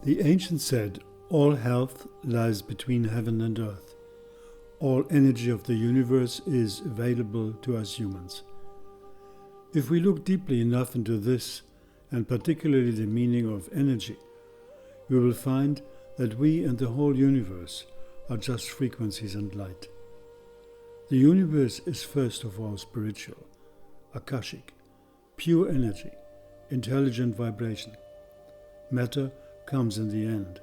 The ancients said, all health lies between heaven and earth. All energy of the universe is available to us humans. If we look deeply enough into this, and particularly the meaning of energy, we will find that we and the whole universe are just frequencies and light. The universe is first of all spiritual, akashic, pure energy, intelligent vibration. Matter comes in the end.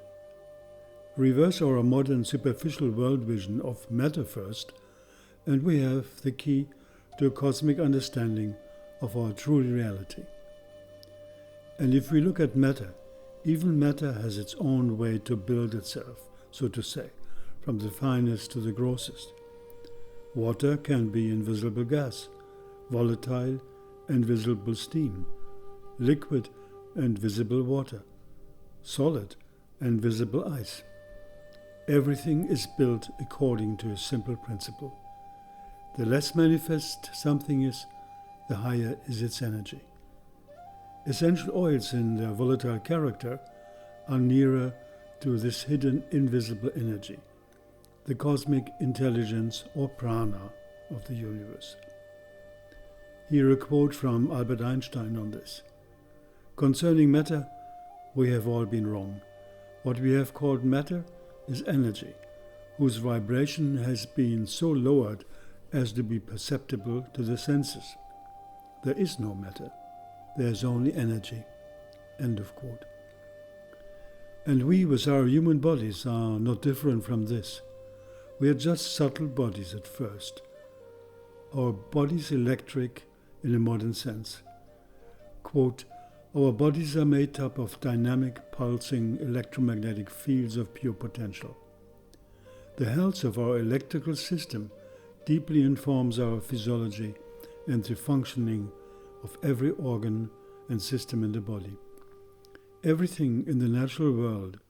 Reverse our modern superficial world vision of matter first, and we have the key to a cosmic understanding of our true reality. And if we look at matter, even matter has its own way to build itself, so to say, from the finest to the grossest. Water can be invisible gas, volatile and visible steam, liquid and visible water, solid and visible ice. Everything is built according to a simple principle. The less manifest something is, the higher is its energy. Essential oils in their volatile character are nearer to this hidden invisible energy, the cosmic intelligence or prana of the universe. Here a quote from Albert Einstein on this. Concerning matter, we have all been wrong. What we have called matter is energy, whose vibration has been so lowered as to be perceptible to the senses. There is no matter. There is only energy. End of quote. And we, with our human bodies, are not different from this. We are just subtle bodies at first. Our bodies electric in a modern sense. Quote, our bodies are made up of dynamic, pulsing electromagnetic fields of pure potential. The health of our electrical system deeply informs our physiology and the functioning of every organ and system in the body. Everything in the natural world,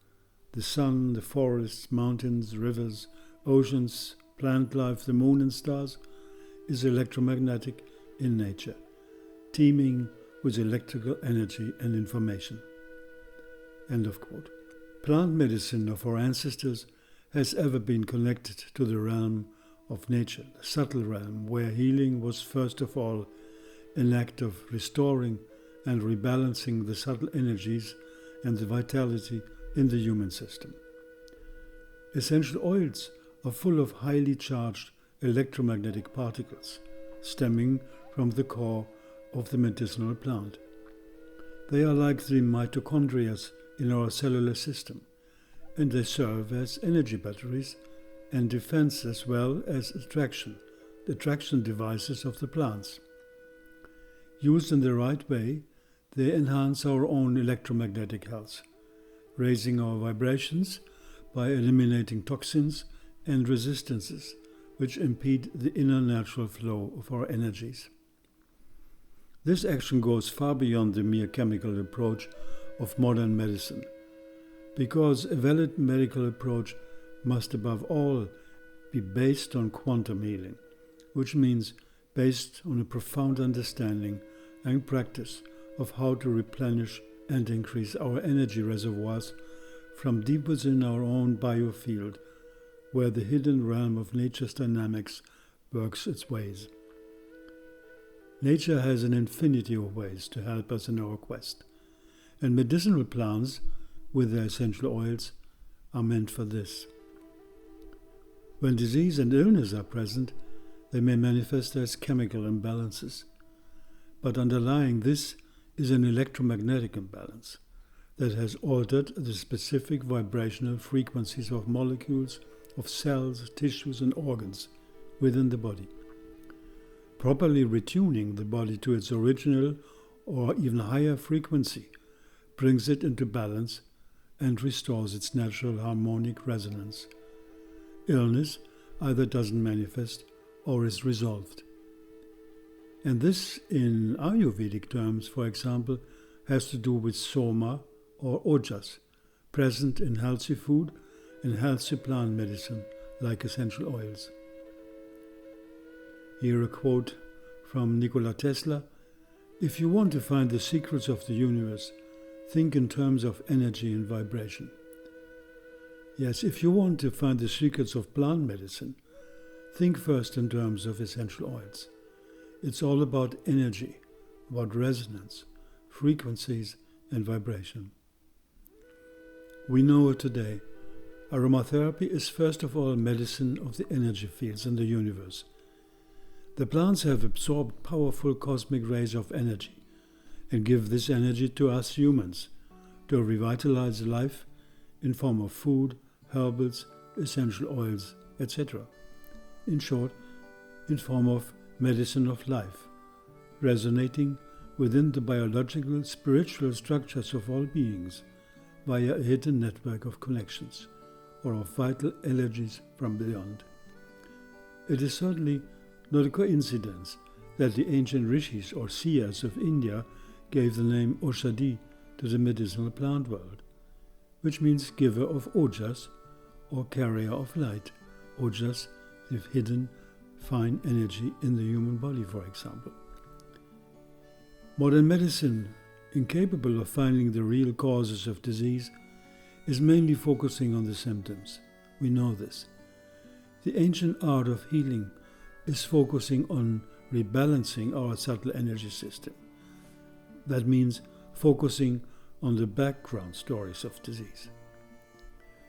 the sun, the forests, mountains, rivers, oceans, plant life, the moon and stars, is electromagnetic in nature, teeming with electrical energy and information. End of quote. Plant medicine of our ancestors has ever been connected to the realm of nature, the subtle realm, where healing was first of all an act of restoring and rebalancing the subtle energies and the vitality in the human system. Essential oils are full of highly charged electromagnetic particles stemming from the core of the medicinal plant. They are like the mitochondria in our cellular system, and they serve as energy batteries and defense as well as attraction devices of the plants. Used in the right way, they enhance our own electromagnetic health, raising our vibrations by eliminating toxins and resistances which impede the inner natural flow of our energies. This action goes far beyond the mere chemical approach of modern medicine, because a valid medical approach must above all be based on quantum healing, which means based on a profound understanding and practice of how to replenish and increase our energy reservoirs from deep within our own biofield, where the hidden realm of nature's dynamics works its ways. Nature has an infinity of ways to help us in our quest, and medicinal plants, with their essential oils, are meant for this. When disease and illness are present, they may manifest as chemical imbalances, but underlying this is an electromagnetic imbalance that has altered the specific vibrational frequencies of molecules, of cells, tissues and organs within the body. Properly retuning the body to its original or even higher frequency brings it into balance and restores its natural harmonic resonance. Illness either doesn't manifest or is resolved. And this, in Ayurvedic terms, for example, has to do with soma or ojas, present in healthy food and healthy plant medicine like essential oils. Here a quote from Nikola Tesla: "If you want to find the secrets of the universe, think in terms of energy and vibration. Yes, if you want to find the secrets of plant medicine, think first in terms of essential oils. It's all about energy, about resonance, frequencies, and vibration. We know it today. Aromatherapy is first of all medicine of the energy fields in the universe. The plants have absorbed powerful cosmic rays of energy and give this energy to us humans to revitalize life in form of food, herbals, essential oils, etc. In short, in form of medicine of life, resonating within the biological, spiritual structures of all beings via a hidden network of connections or of vital energies from beyond. It is certainly not a coincidence that the ancient rishis or seers of India gave the name Oshadi to the medicinal plant world, which means giver of ojas or carrier of light. Ojas, the hidden, fine energy in the human body, for example. Modern medicine, incapable of finding the real causes of disease, is mainly focusing on the symptoms. We know this. The ancient art of healing is focusing on rebalancing our subtle energy system. That means focusing on the background stories of disease.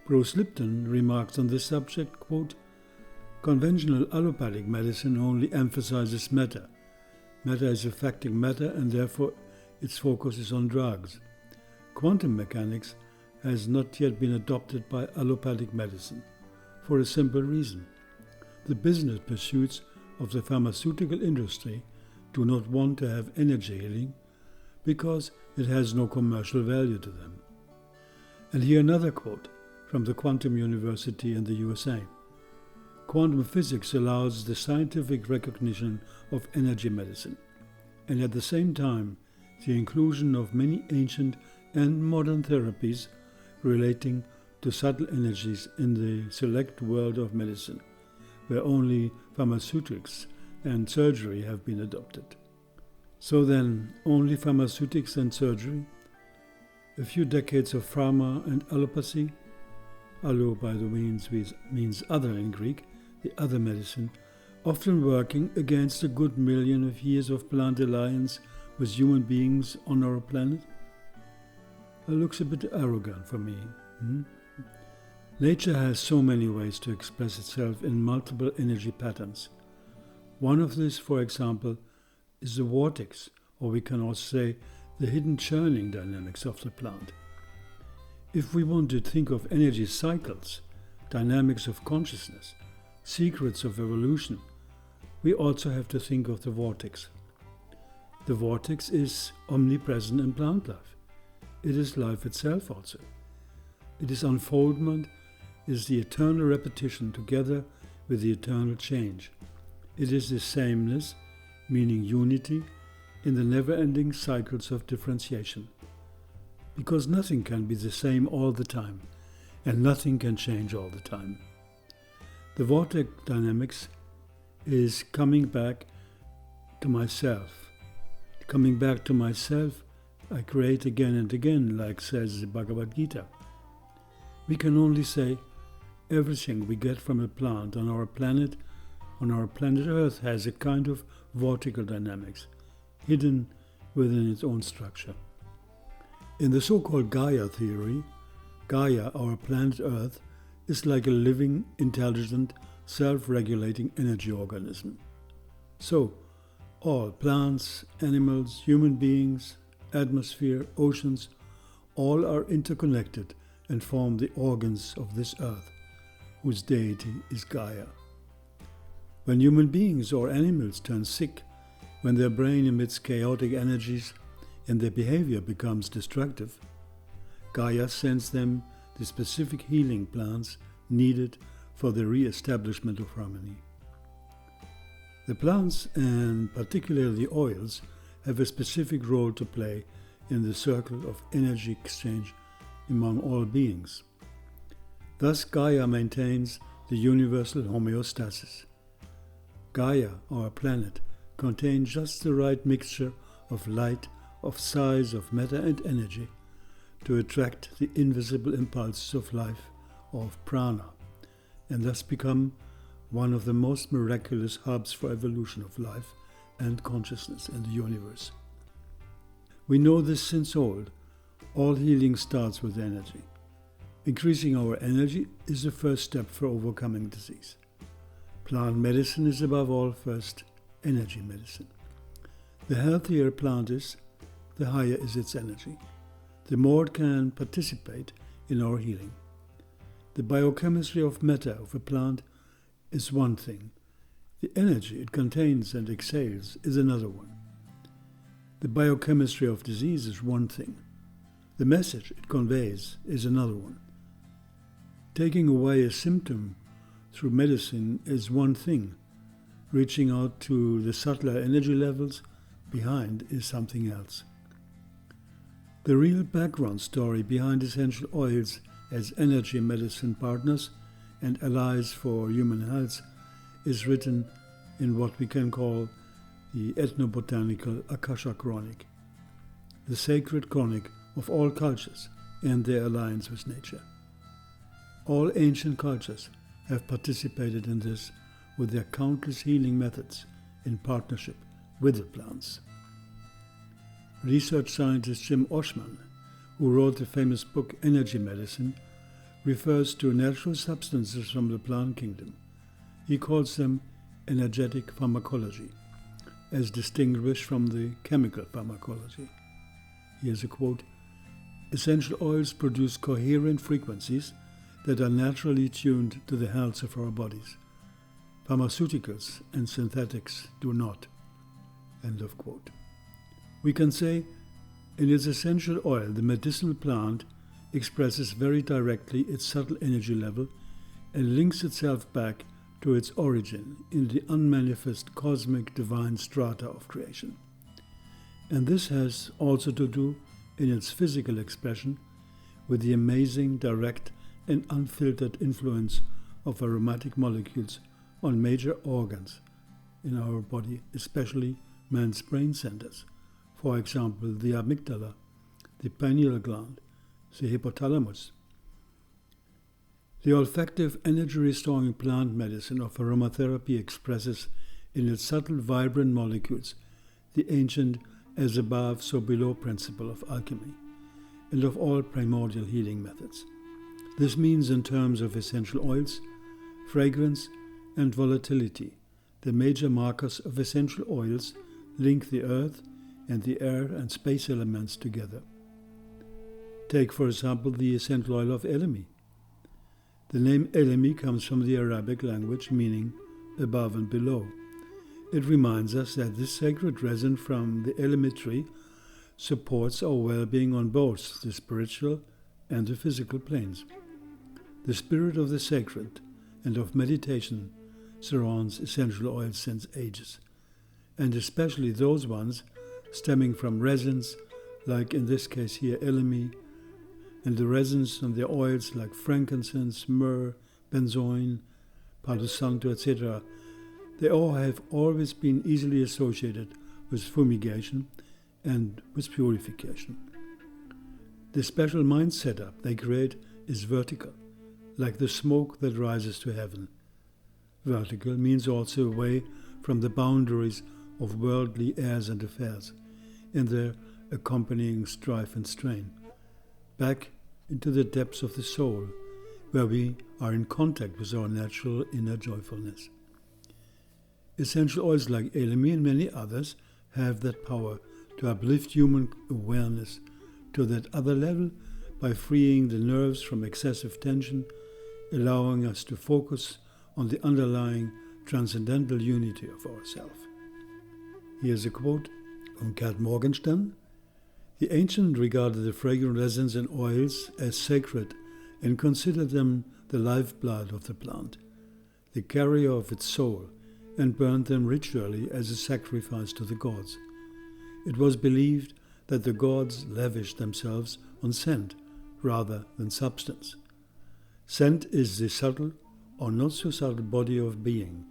Bruce Lipton remarks on this subject, quote, "Conventional allopathic medicine only emphasizes matter. Matter is affecting matter and therefore its focus is on drugs. Quantum mechanics has not yet been adopted by allopathic medicine for a simple reason. The business pursuits of the pharmaceutical industry do not want to have energy healing because it has no commercial value to them." And here another quote from the Quantum University in the USA. "Quantum physics allows the scientific recognition of energy medicine, and at the same time the inclusion of many ancient and modern therapies relating to subtle energies in the select world of medicine, where only pharmaceutics and surgery have been adopted." So then, only pharmaceutics and surgery? A few decades of pharma and allopathy? Allo, by the way, means other in Greek, the other medicine, often working against a good million of years of plant alliance with human beings on our planet? It looks a bit arrogant for me. Nature has so many ways to express itself in multiple energy patterns. One of these, for example, is the vortex, or we can also say the hidden churning dynamics of the plant. If we want to think of energy cycles, dynamics of consciousness, secrets of evolution, we also have to think of the vortex. The vortex is omnipresent in plant life. It is life itself also. It is unfoldment, is the eternal repetition together with the eternal change. It is the sameness, meaning unity, in the never-ending cycles of differentiation. Because nothing can be the same all the time, and nothing can change all the time. The vortex dynamics is coming back to myself. Coming back to myself, I create again and again, like says the Bhagavad Gita. We can only say everything we get from a plant on our planet Earth has a kind of vortical dynamics, hidden within its own structure. In the so-called Gaia theory, Gaia, our planet Earth, is like a living, intelligent, self-regulating energy organism. So, all plants, animals, human beings, atmosphere, oceans, all are interconnected and form the organs of this Earth, whose deity is Gaia. When human beings or animals turn sick, when their brain emits chaotic energies and their behavior becomes destructive, Gaia sends them the specific healing plants needed for the re-establishment of harmony. The plants, and particularly the oils, have a specific role to play in the circle of energy exchange among all beings. Thus Gaia maintains the universal homeostasis. Gaia, our planet, contains just the right mixture of light, of size, of matter and energy to attract the invisible impulses of life, of prana, and thus become one of the most miraculous hubs for evolution of life and consciousness in the universe. We know this since old. All healing starts with energy. Increasing our energy is the first step for overcoming disease. Plant medicine is above all first energy medicine. The healthier a plant is, the higher is its energy. The more it can participate in our healing. The biochemistry of matter of a plant is one thing. The energy it contains and exhales is another one. The biochemistry of disease is one thing. The message it conveys is another one. Taking away a symptom through medicine is one thing. Reaching out to the subtler energy levels behind is something else. The real background story behind essential oils as energy medicine partners and allies for human health is written in what we can call the ethnobotanical Akasha Chronic, the sacred chronic of all cultures and their alliance with nature. All ancient cultures have participated in this with their countless healing methods in partnership with the plants. Research scientist Jim Oshman, who wrote the famous book Energy Medicine, refers to natural substances from the plant kingdom. He calls them energetic pharmacology, as distinguished from the chemical pharmacology. Here's a quote: "Essential oils produce coherent frequencies that are naturally tuned to the health of our bodies. Pharmaceuticals and synthetics do not." End of quote. We can say, in its essential oil, the medicinal plant expresses very directly its subtle energy level and links itself back to its origin in the unmanifest cosmic divine strata of creation. And this has also to do, in its physical expression, with the amazing, direct and unfiltered influence of aromatic molecules on major organs in our body, especially man's brain centers. For example, the amygdala, the pineal gland, the hypothalamus. The olfactive, energy-restoring plant medicine of aromatherapy expresses in its subtle, vibrant molecules the ancient as above, so below principle of alchemy and of all primordial healing methods. This means, in terms of essential oils, fragrance and volatility, the major markers of essential oils link the earth and the air and space elements together. Take, for example, the essential oil of elemi. The name elemi comes from the Arabic language meaning above and below. It reminds us that this sacred resin from the elemi tree supports our well-being on both the spiritual and the physical planes. The spirit of the sacred and of meditation surrounds essential oils since ages, and especially those ones stemming from resins, like in this case here elemi, and the resins from the oils like frankincense, myrrh, benzoin, palo santo, etc. They all have always been easily associated with fumigation and with purification. The special mind setup they create is vertical, like the smoke that rises to heaven. Vertical means also away from the boundaries of worldly airs and affairs, and their accompanying strife and strain, back into the depths of the soul, where we are in contact with our natural inner joyfulness. Essential oils like elemi and many others have that power to uplift human awareness to that other level by freeing the nerves from excessive tension, allowing us to focus on the underlying transcendental unity of ourself. Here's a quote from Kat Morgenstern. The ancient regarded the fragrant resins and oils as sacred and considered them the lifeblood of the plant, the carrier of its soul, and burned them ritually as a sacrifice to the gods. It was believed that the gods lavished themselves on scent rather than substance. Scent is the subtle or not so subtle body of being,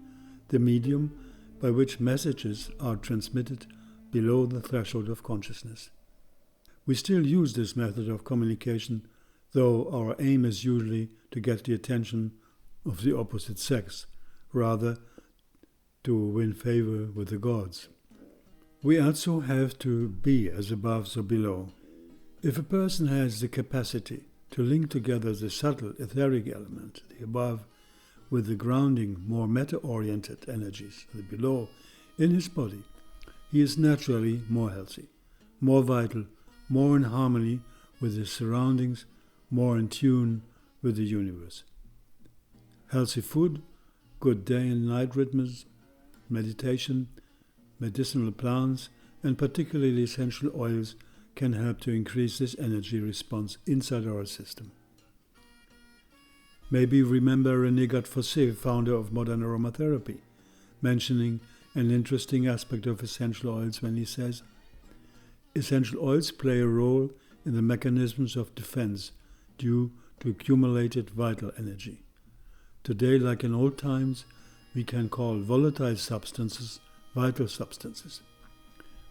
the medium by which messages are transmitted below the threshold of consciousness. We still use this method of communication, though our aim is usually to get the attention of the opposite sex, rather to win favor with the gods. We also have to be as above so below. If a person has the capacity to link together the subtle etheric element, the above, with the grounding, more matter-oriented energies, the below, in his body, he is naturally more healthy, more vital, more in harmony with his surroundings, more in tune with the universe. Healthy food, good day and night rhythms, meditation, medicinal plants, and particularly essential oils can help to increase this energy response inside our system. Maybe remember René Godfosset, founder of modern aromatherapy, mentioning an interesting aspect of essential oils when he says, essential oils play a role in the mechanisms of defense due to accumulated vital energy. Today, like in old times, we can call volatile substances vital substances.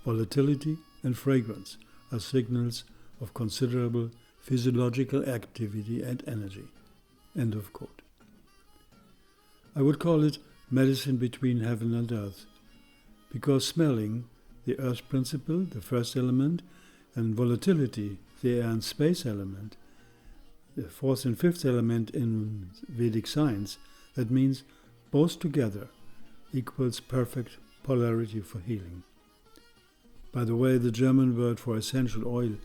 Volatility and fragrance are signals of considerable physiological activity and energy. End of quote. I would call it medicine between heaven and earth, because smelling, the earth principle, the first element, and volatility, the air and space element, the fourth and fifth element in Vedic science, that means both together equals perfect polarity for healing. By the way, the German word for essential oil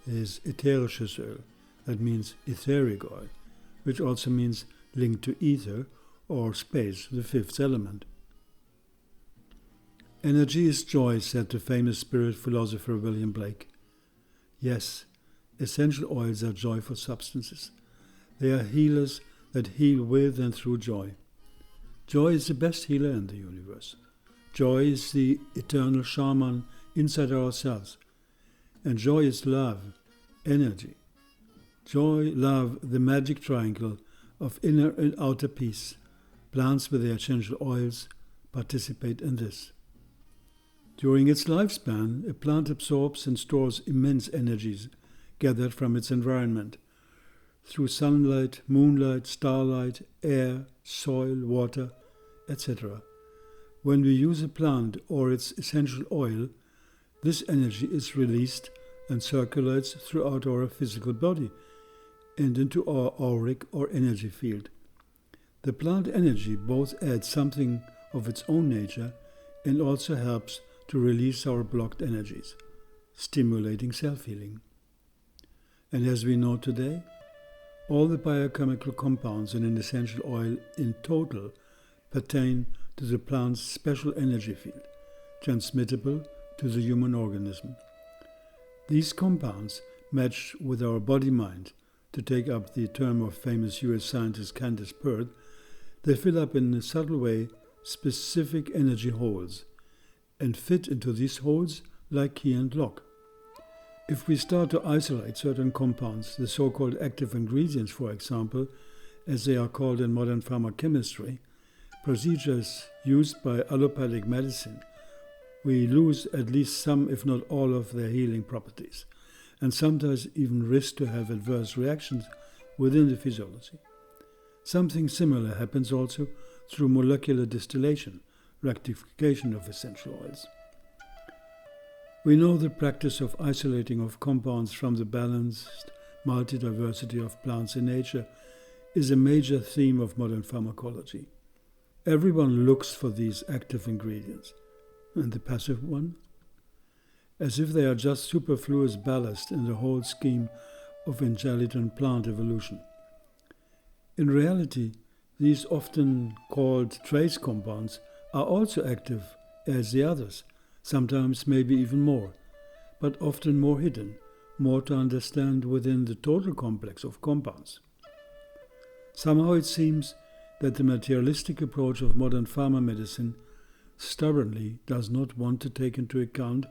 is ätherisches Öl, that means etheric oil, which also means linked to ether or space, the fifth element. Energy is joy, said the famous spirit philosopher William Blake. Yes, essential oils are joyful substances. They are healers that heal with and through joy. Joy is the best healer in the universe. Joy is the eternal shaman inside ourselves. And joy is love, energy. Joy, love, the magic triangle of inner and outer peace. Plants with their essential oils participate in this. During its lifespan, a plant absorbs and stores immense energies gathered from its environment through sunlight, moonlight, starlight, air, soil, water, etc. When we use a plant or its essential oil, this energy is released and circulates throughout our physical body and into our auric or energy field. The plant energy both adds something of its own nature and also helps to release our blocked energies, stimulating self-healing. And as we know today, all the biochemical compounds in an essential oil in total pertain to the plant's special energy field, transmittable to the human organism. These compounds match with our body-mind, to take up the term of famous US scientist Candace Pert. They fill up in a subtle way specific energy holes and fit into these holes like key and lock. If we start to isolate certain compounds, the so-called active ingredients, for example, as they are called in modern pharmacochemistry, procedures used by allopathic medicine, we lose at least some, if not all, of their healing properties, and sometimes even risk to have adverse reactions within the physiology. Something similar happens also through molecular distillation, rectification of essential oils. We know the practice of isolating of compounds from the balanced multidiversity of plants in nature is a major theme of modern pharmacology. Everyone looks for these active ingredients, and the passive one, as if they are just superfluous ballast in the whole scheme of intelligent plant evolution. In reality, these often called trace compounds are also active as the others, sometimes maybe even more, but often more hidden, more to understand within the total complex of compounds. Somehow it seems that the materialistic approach of modern pharma medicine stubbornly does not want to take into account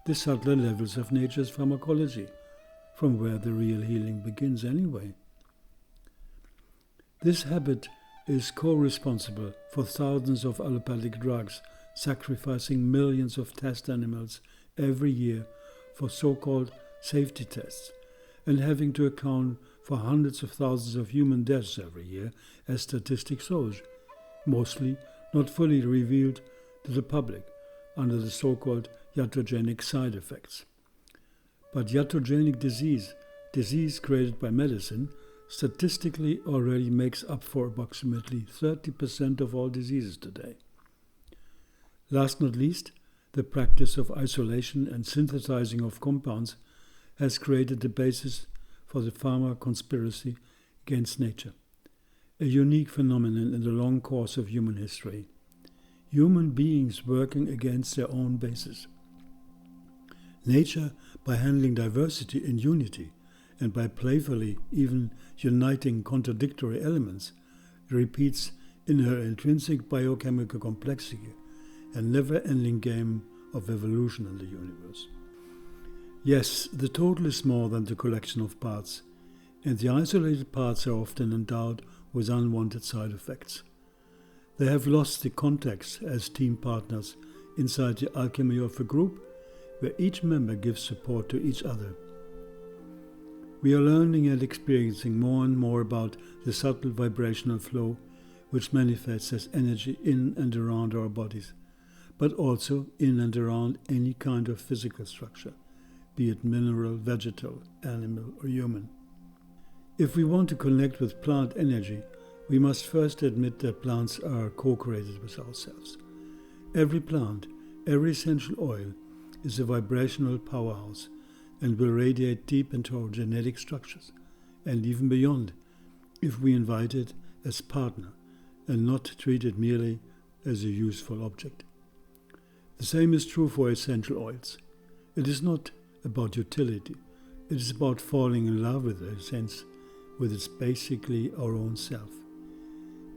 the subtler levels of nature's pharmacology, from where the real healing begins anyway. This habit is co-responsible for thousands of allopathic drugs, sacrificing millions of test animals every year for so-called safety tests, and having to account for hundreds of thousands of human deaths every year, as statistics shows, mostly not fully revealed to the public under the so-called iatrogenic side effects. But iatrogenic disease created by medicine, statistically already makes up for approximately 30% of all diseases today. Last not least, the practice of isolation and synthesizing of compounds has created the basis for the pharma conspiracy against nature, a unique phenomenon in the long course of human history. Human beings working against their own basis. Nature, by handling diversity in unity, and by playfully even uniting contradictory elements, repeats in her intrinsic biochemical complexity a never-ending game of evolution in the universe. Yes, the total is more than the collection of parts, and the isolated parts are often endowed with unwanted side effects. They have lost the context as team partners inside the alchemy of a group, where each member gives support to each other. We are learning and experiencing more and more about the subtle vibrational flow which manifests as energy in and around our bodies, but also in and around any kind of physical structure, be it mineral, vegetal, animal, or human. If we want to connect with plant energy, we must first admit that plants are co-created with ourselves. Every plant, every essential oil, is a vibrational powerhouse and will radiate deep into our genetic structures, and even beyond, if we invite it as partner and not treat it merely as a useful object. The same is true for essential oils. It is not about utility. It is about falling in love with the essence, with its basically our own self.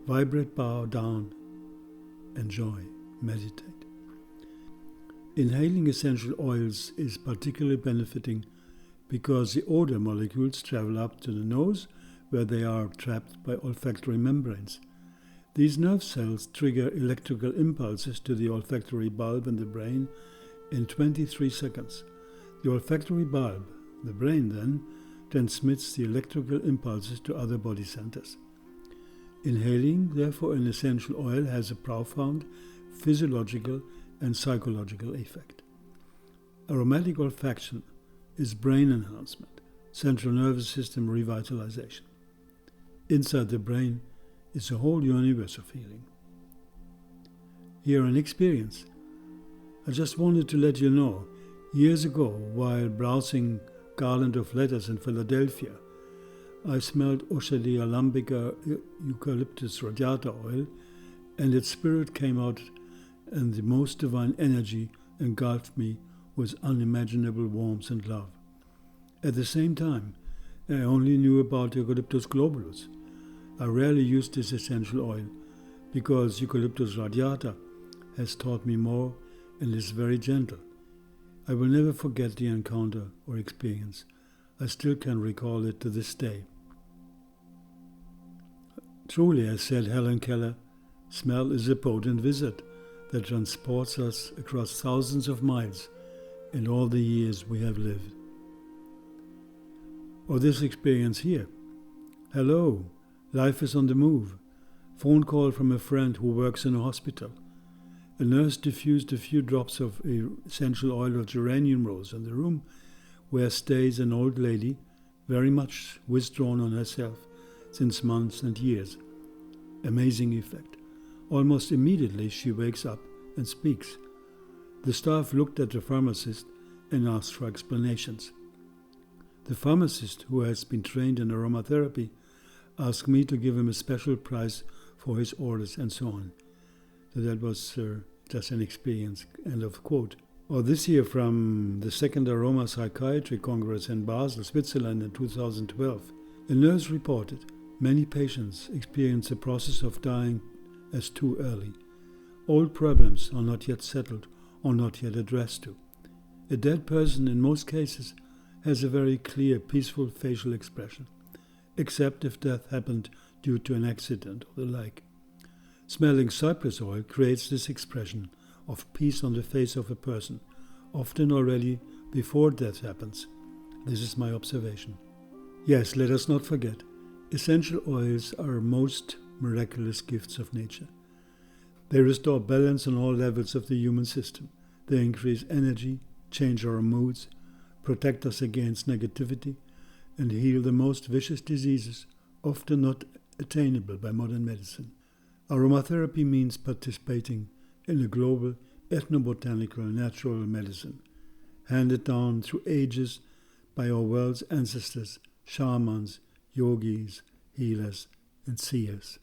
Vibrate, bow down, enjoy, meditate. Inhaling essential oils is particularly benefiting because the odor molecules travel up to the nose where they are trapped by olfactory membranes. These nerve cells trigger electrical impulses to the olfactory bulb in the brain in 23 seconds. The olfactory bulb, the brain then, transmits the electrical impulses to other body centers. Inhaling, therefore, an essential oil has a profound physiological and psychological effect. Aromatic olfaction is brain enhancement, central nervous system revitalization. Inside the brain is a whole universe of healing. Here an experience. I just wanted to let you know, years ago, while browsing Garland of Letters in Philadelphia, I smelled Oeschleia lambica eucalyptus radiata oil, and its spirit came out, and the most divine energy engulfed me with unimaginable warmth and love. At the same time, I only knew about Eucalyptus globulus. I rarely used this essential oil because Eucalyptus radiata has taught me more and is very gentle. I will never forget the encounter or experience. I still can recall it to this day. Truly, as said Helen Keller, smell is a potent wizard that transports us across thousands of miles in all the years we have lived. Or this experience here. Hello, life is on the move. Phone call from a friend who works in a hospital. A nurse diffused a few drops of essential oil of geranium rose in the room where stays an old lady, very much withdrawn on herself since months and years. Amazing effect. Almost immediately she wakes up and speaks. The staff looked at the pharmacist and asked for explanations. The pharmacist, who has been trained in aromatherapy, asked me to give him a special price for his orders and so on. So that was just an experience, end of quote. Or this year from the second Aroma Psychiatry Congress in Basel, Switzerland in 2012, a nurse reported many patients experience the process of dying as too early. Old problems are not yet settled or not yet addressed to. A dead person in most cases has a very clear, peaceful facial expression, except if death happened due to an accident or the like. Smelling cypress oil creates this expression of peace on the face of a person, often already before death happens. This is my observation. Yes, let us not forget, essential oils are most miraculous gifts of nature. They restore balance on all levels of the human system. They increase energy, change our moods, protect us against negativity, and heal the most vicious diseases, often not attainable by modern medicine. Aromatherapy means participating in a global ethnobotanical natural medicine, handed down through ages by our world's ancestors, shamans, yogis, healers, and seers.